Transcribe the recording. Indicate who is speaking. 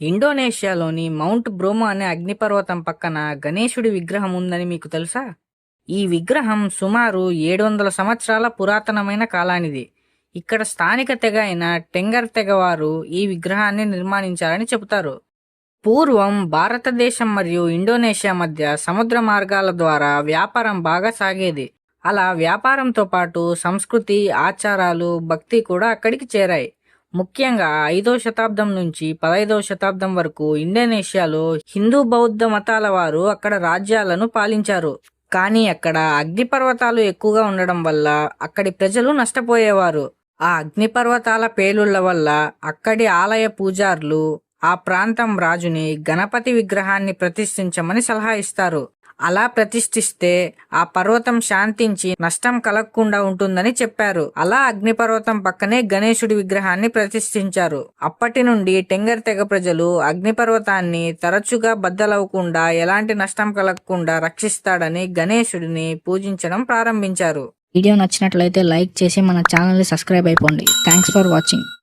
Speaker 1: ఇండోనేషియాలోని mount bromo అనే అగ్నిపర్వతం పక్కన గణేశుడి విగ్రహం ఉందని మీకు తెలుసా? ఈ విగ్రహం సుమారు 700 సంవత్సరాల పురాతనమైన కాలానిది. ఇక్కడ స్థానిక తెగ అయిన టెంగర్ తెగవారు ఈ విగ్రహాన్ని నిర్మాణించారని చెబుతారు. పూర్వం భారతదేశం మరియు ఇండోనేషియా మధ్య సముద్ర మార్గాల ద్వారా వ్యాపారం బాగా సాగేది. అలా వ్యాపారంతో పాటు సంస్కృతి, ఆచారాలు, భక్తి కూడా అక్కడికి చేరాయి. ముఖ్యంగా 5వ శతాబ్దం నుంచి 15వ శతాబ్దం వరకు ఇండోనేషియాలో హిందూ బౌద్ధ మతాల వారు అక్కడ రాజ్యాలను పాలించారు. కానీ అక్కడ అగ్నిపర్వతాలు ఎక్కువగా ఉండడం వల్ల అక్కడి ప్రజలు నష్టపోయేవారు. ఆ అగ్నిపర్వతాల పేలుళ్ల వల్ల అక్కడి ఆలయ పూజార్లు ఆ ప్రాంతం రాజుని గణపతి విగ్రహాన్ని ప్రతిష్ఠించమని సలహా ఇస్తారు. అలా ప్రతిష్ఠిస్తే ఆ పర్వతం శాంతించి నష్టం కలగకుండా ఉంటుందని చెప్పారు. అలా అగ్నిపర్వతం పక్కనే గణేశుడి విగ్రహాన్ని ప్రతిష్ఠించారు. అప్పటి నుండి టెంగర్ తెగ ప్రజలు అగ్నిపర్వతాన్ని తరచుగా బద్దలవ్వకుండా, ఎలాంటి నష్టం కలగకుండా రక్షిస్తాడని గణేశుడిని పూజించడం ప్రారంభించారు.
Speaker 2: వీడియో నచ్చినట్లయితే లైక్ చేసి మన ఛానల్ని సబ్స్క్రైబ్ అయిపోండి. Thanks for watching.